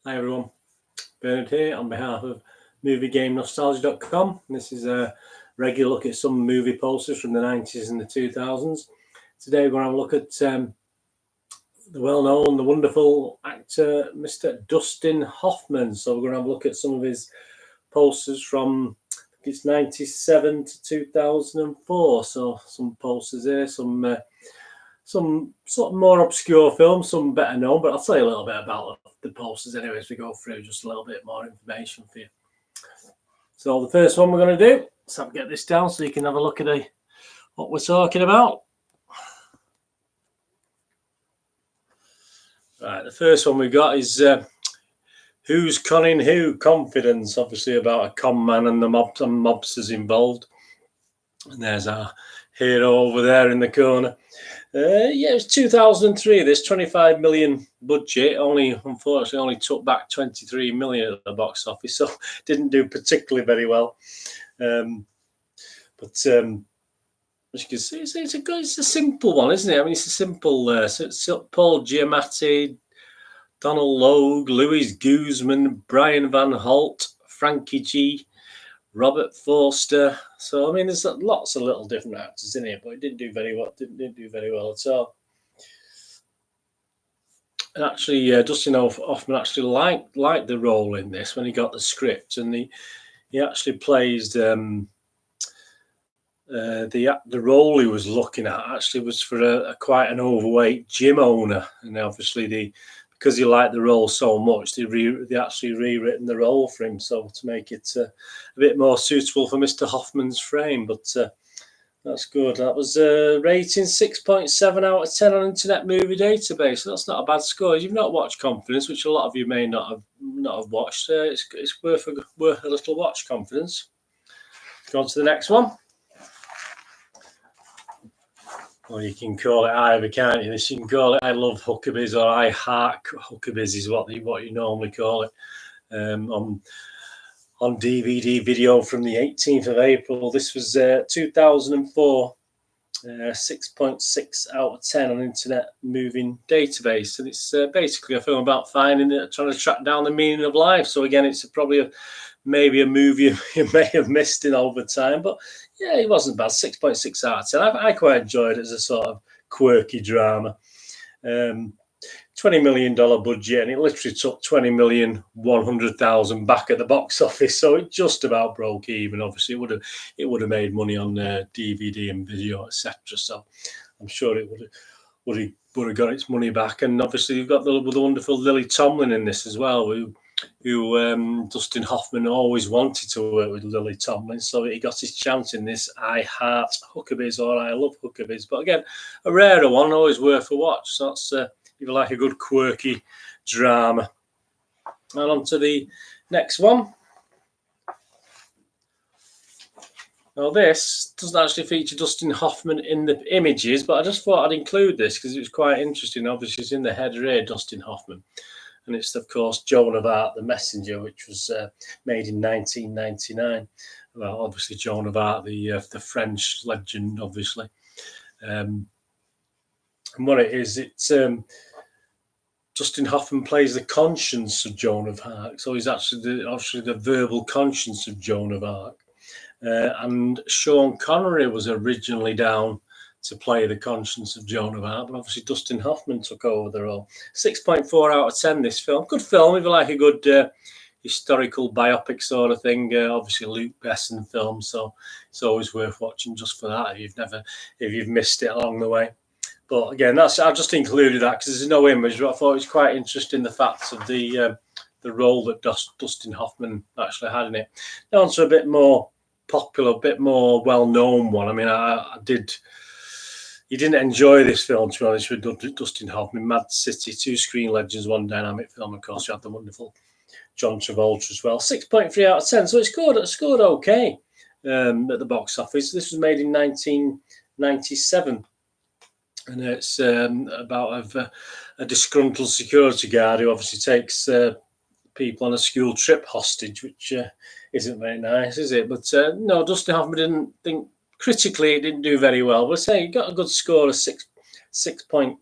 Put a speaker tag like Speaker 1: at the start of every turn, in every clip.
Speaker 1: Hi everyone, Bernard here on behalf of MovieGameNostalgia.com. This is a regular look at some movie posters from the 90s and the 2000s. Today we're going to have a look at the well-known, the wonderful actor, Mr. Dustin Hoffman. So we're going to have a look at some of his posters from, I think it's 97 to 2004. So some posters here, some sort of more obscure films, some better known, but I'll tell you a little bit about the posters anyway as we go through, just a little bit more information for you. So the first one we're going to do, let's get this down so you can have a look at what we're talking about. Right, the first one we've got is Who's Conning Who? Confidence, obviously about a con man and the mobsters involved. And there's our hero over there in the corner. Yeah, it was 2003. This 25 million budget unfortunately only took back 23 million at the box office, so didn't do particularly very well. But as you can see, it's a simple one, isn't it? I mean, it's a simple. Paul Giamatti, Donald Logue, Louis Guzman, Brian Van Holt, Frankie G, Robert Forster. So I mean, there's lots of little different actors in here, but it didn't do very well. Didn't do very well at all. And actually, Dustin Hoffman actually liked the role in this when he got the script, and he actually plays the role he was looking at. Actually, was for quite an overweight gym owner, and obviously because he liked the role so much, they actually rewritten the role for him, so to make it a bit more suitable for Mr. Hoffman's frame. But that's good. That was rating 6.7 out of 10 on Internet Movie Database. So that's not a bad score. You've not watched Confidence, which a lot of you may not have watched. It's worth a little watch. Confidence. Go on to the next one. Or you can call it either, can't you? You can call it I Love Huckabees or I Heart Huckabees is what you normally call it. On DVD video from the 18th of April. This was 2004, 6.6 out of 10 on Internet Movie Database. And it's basically a film about trying to track down the meaning of life. So again, it's probably maybe a movie you may have missed in over time, but yeah, it wasn't bad. 6.6 out of 10. I quite enjoyed it as a sort of quirky drama. $20 million budget, and it literally took 20,100,000 back at the box office, so it just about broke even. Obviously, it would have made money on DVD and video, etc. So I'm sure it would have got its money back. And obviously, you've got the wonderful Lily Tomlin in this as well, who Dustin Hoffman always wanted to work with Lily Tomlin, so he got his chance in this I Heart Huckabees or I Love Huckabees. But again, a rarer one, always worth a watch. So that's if you like a good quirky drama. And on to the next one. Now, this doesn't actually feature Dustin Hoffman in the images, but I just thought I'd include this because it was quite interesting. Obviously, it's in the header here, Dustin Hoffman. And it's, of course, Joan of Arc, The Messenger, which was made in 1999. Well, obviously, Joan of Arc, the French legend, obviously. And what it is, it's Dustin Hoffman plays the conscience of Joan of Arc. So he's actually the verbal conscience of Joan of Arc. And Sean Connery was originally down to play the conscience of Joan of Arc, but obviously Dustin Hoffman took over the role. 6.4 out of 10, this film. Good film, if you like a good historical biopic sort of thing. Obviously Luc Besson film, so it's always worth watching just for that if you've missed it along the way. But again, I've just included that because there's no image, but I thought it was quite interesting, the facts of the role that Dustin Hoffman actually had in it. Now on to a bit more popular, a bit more well-known one. I mean, you didn't enjoy this film, to be honest, with Dustin Hoffman. Mad City, two screen legends, one dynamic film. Of course, you had the wonderful John Travolta as well. 6.3 out of 10. So it scored okay at the box office. This was made in 1997. And it's about a disgruntled security guard who obviously takes people on a school trip hostage, which isn't very nice, is it? But no, Dustin Hoffman didn't think... Critically, it didn't do very well. We'll say he got a good score of 6.7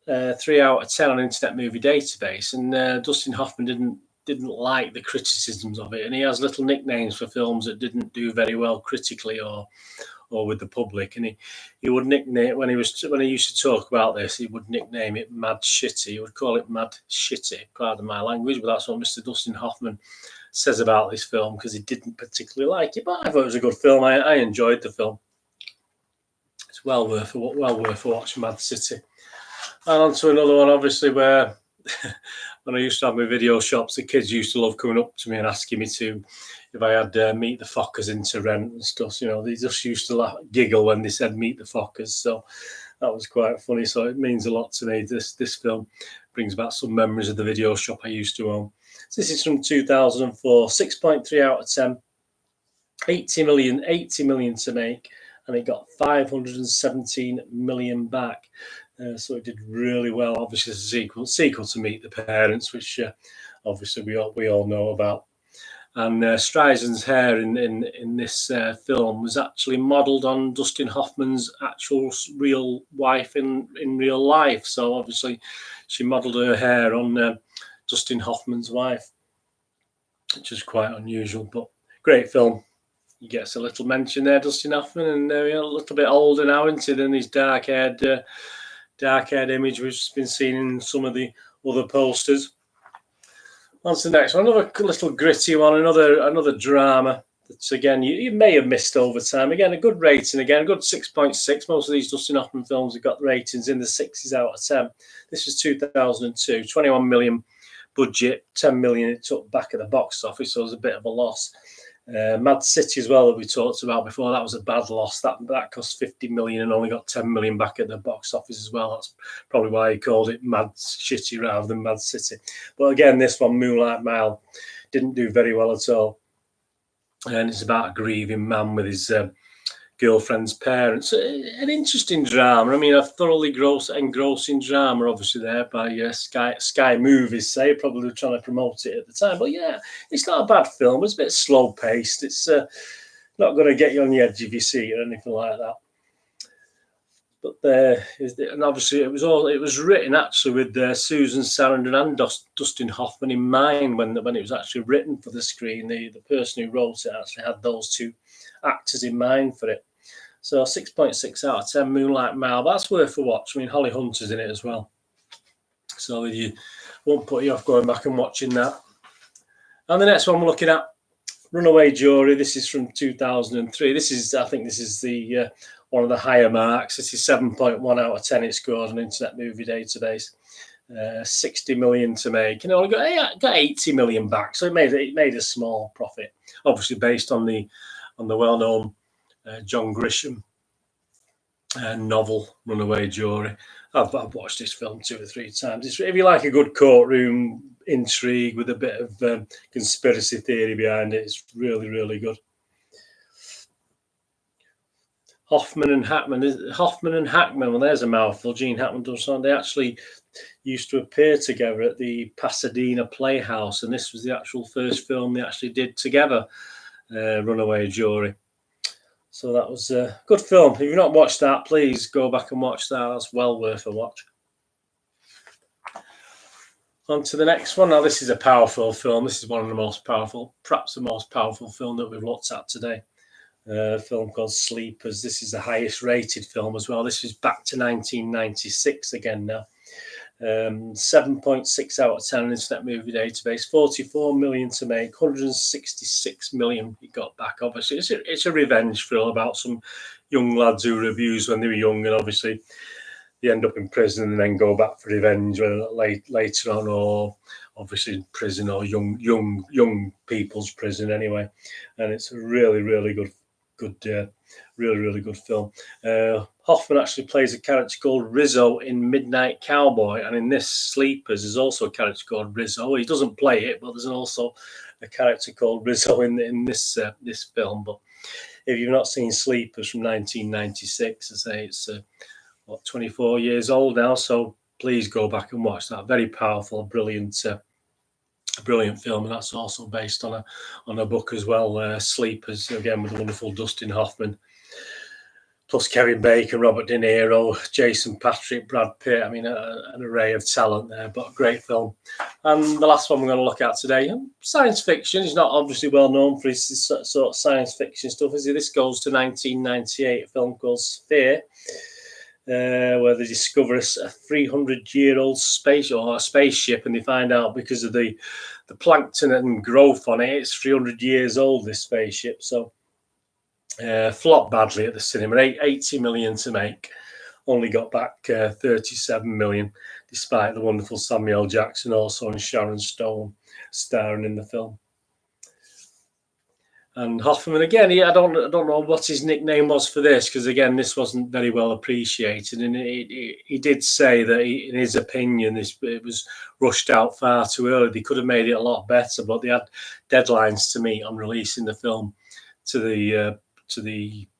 Speaker 1: 3 out of 10 on Internet Movie Database, and Dustin Hoffman didn't like the criticisms of it, and he has little nicknames for films that didn't do very well critically or with the public, and he would nickname when he used to talk about this, he would nickname it Mad Shitty. He would call it Mad Shitty, pardon my language, but that's what Mr. Dustin Hoffman says about this film, because he didn't particularly like it. But I thought it was a good film. I enjoyed the film. It's well worth a watch, Mad City. And on to another one, obviously, where when I used to have my video shops, the kids used to love coming up to me and asking me if I had Meet the Fockers into rent and stuff. You know, they just used to giggle when they said Meet the Fockers. So that was quite funny. So it means a lot to me. This film brings back some memories of the video shop I used to own. So this is from 2004, 6.3 out of 10, 80 million to make, and it got 517 million back. So it did really well. Obviously, it's a sequel to Meet the Parents, which obviously we all know about. And Streisand's hair in this film was actually modelled on Dustin Hoffman's actual real wife in real life. So obviously, she modelled her hair on Dustin Hoffman's wife, which is quite unusual, but great film. He gets a little mention there, Dustin Hoffman, and a little bit older now, isn't he, than his dark-haired image which has been seen in some of the other posters. On to the next one, another little gritty one, another drama that, again, you may have missed over time. Again, a good rating, again, a good 6.6. Most of these Dustin Hoffman films have got ratings in the 6s out of 10. This was 2002, 21 million budget, 10 million it took back at the box office, so it was a bit of a loss. Mad City as well, that we talked about before, that was a bad loss. That cost 50 million and only got 10 million back at the box office as well. That's probably why he called it Mad Shitty rather than Mad City. But again, this one, Moonlight Mile, didn't do very well at all. And it's about a grieving man with his girlfriend's parents. An interesting drama. I mean, a thoroughly engrossing drama, obviously, there by Sky Movies, say, probably trying to promote it at the time. But yeah, it's not a bad film. It's a bit slow paced. It's not going to get you on the edge of your seat or anything like that. But and obviously it was written actually with Susan Sarandon and Dustin Hoffman in mind when it was actually written for the screen. The person who wrote it actually had those two actors in mind for it. So 6.6 out of 10, Moonlight Mile. That's worth a watch. I mean, Holly Hunter's in it as well, so you won't put you off going back and watching that. And the next one we're looking at, Runaway Jury. This is from 2003. I think this is the one of the higher marks. This is 7.1 out of 10. It scored on Internet Movie Database. 60 million to make, and only got 80 million back. So it made a small profit, obviously based on the well-known John Grisham novel Runaway Jury. I've watched this film 2 or 3 times. If you like a good courtroom intrigue with a bit of conspiracy theory behind it, it's really, really good. Hoffman and Hackman. Well, there's a mouthful. Gene Hackman does something. They actually used to appear together at the Pasadena Playhouse, and this was the actual first film they actually did together, Runaway Jury. So that was a good film. If you've not watched that, please go back and watch that. That's well worth a watch. On to the next one. Now, this is a powerful film. This is one of the most powerful, perhaps the most powerful film that we've looked at today. A film called Sleepers. This is the highest rated film as well. This is back to 1996 again now. 7.6 out of 10 on Internet Movie Database. 44 million to make. 166 million he got back. Obviously, it's a revenge film about some young lads who were abused when they were young, and obviously they end up in prison and then go back for revenge later on, or obviously in prison, or young people's prison anyway. And it's a really, really good, really good film. Hoffman actually plays a character called Rizzo in Midnight Cowboy, and in this Sleepers there's also a character called Rizzo. He doesn't play it, but there's also a character called Rizzo in this film. But if you've not seen Sleepers from 1996, I say it's 24 years old now, so please go back and watch that. Very powerful, brilliant film, and that's also based on a book as well, Sleepers, again with the wonderful Dustin Hoffman. plus Kevin Bacon, Robert De Niro, Jason Patrick, Brad Pitt. I mean, an array of talent there, but a great film. And the last one we're going to look at today, science fiction. He's not obviously well known for his sort of science fiction stuff, is he? This goes to 1998, a film called Faye, where they discover a 300-year-old spaceship, and they find out because of the plankton and growth on it, it's 300 years old, this spaceship. So flopped badly at the cinema, 80 million to make, only got back 37 million, despite the wonderful Samuel Jackson also and Sharon Stone starring in the film. And Hoffman again, I don't know what his nickname was for this, because again, this wasn't very well appreciated, and he did say that in his opinion, it was rushed out far too early. They could have made it a lot better, but they had deadlines to meet on releasing the film to the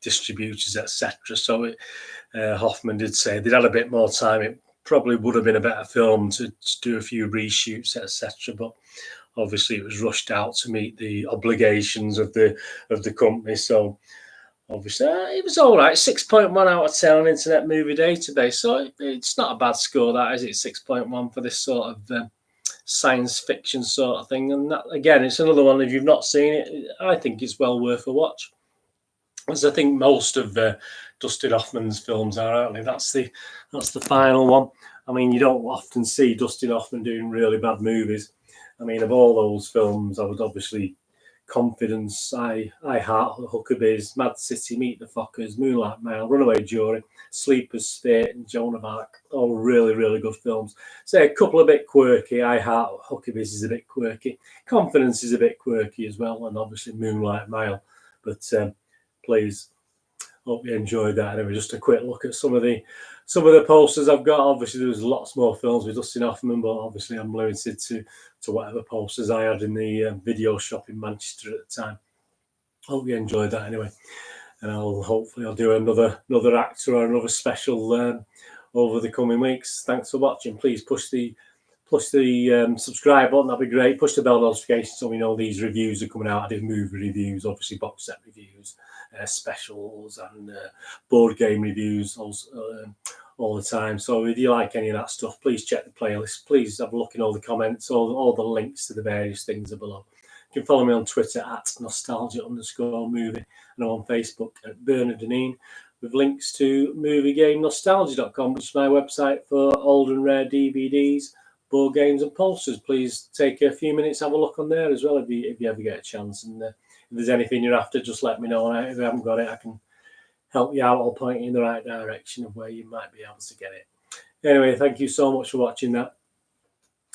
Speaker 1: distributors, etc. So Hoffman did say they'd had a bit more time. It probably would have been a better film to do a few reshoots, etc. But obviously, it was rushed out to meet the obligations of the company. So obviously, it was all right. 6.1 out of 10 on Internet Movie Database. So it's not a bad score, that is it? 6.1 for this sort of science fiction sort of thing. And that, again, it's another one. If you've not seen it, I think it's well worth a watch. As I think most of Dustin Hoffman's films are, aren't they? That's the final one. I mean, you don't often see Dustin Hoffman doing really bad movies. I mean, of all those films, I would obviously Confidence, I Heart, Huckabees, Mad City, Meet the Fockers, Moonlight Mile, Runaway Jury, Sleepers, Fate, and Joan of Arc. All really, really good films. Say a couple a bit quirky. I Heart, Huckabees is a bit quirky. Confidence is a bit quirky as well, and obviously Moonlight Mile. But please, hope you enjoyed that. Anyway, just a quick look at some of the posters I've got. Obviously, there was lots more films with Dustin Hoffman, but obviously I'm limited to whatever posters I had in the video shop in Manchester at the time. Hope you enjoyed that anyway. And hopefully I'll do another actor or another special over the coming weeks. Thanks for watching. Please push the subscribe button, that'd be great. Push the bell notification so we know these reviews are coming out. I do movie reviews, obviously box set reviews, specials, and board game reviews all the time. So if you like any of that stuff, please check the playlist. Please have a look in all the comments. All the links to the various things are below. You can follow me on Twitter at nostalgia_movie, and I'm on Facebook at Bernard Deneen, with links to moviegamenostalgia.com, which is my website for old and rare DVDs, board games and posters. Please take a few minutes, have a look on there as well if you ever get a chance. And if there's anything you're after, just let me know. And if I haven't got it, I can help you out or point you in the right direction of where you might be able to get it. Anyway, thank you so much for watching that.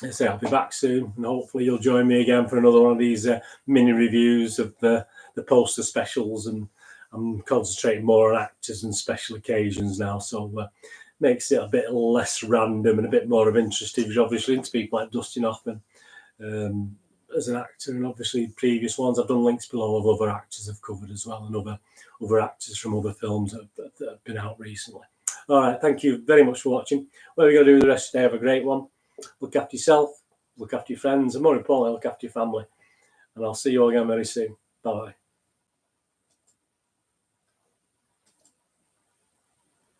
Speaker 1: I say I'll be back soon, and hopefully you'll join me again for another one of these mini reviews of the poster specials. And I'm concentrating more on actors and special occasions now, so makes it a bit less random and a bit more of interest if you're obviously into people like Dustin Hoffman as an actor. And obviously previous ones I've done links below of other actors I've covered as well, and other actors from other films that have been out recently. All right, thank you very much for watching. What are we going to do the rest of the day? Have a great one. Look after yourself, look after your friends, and more importantly, look after your family. And I'll see you all again very soon. Bye-bye.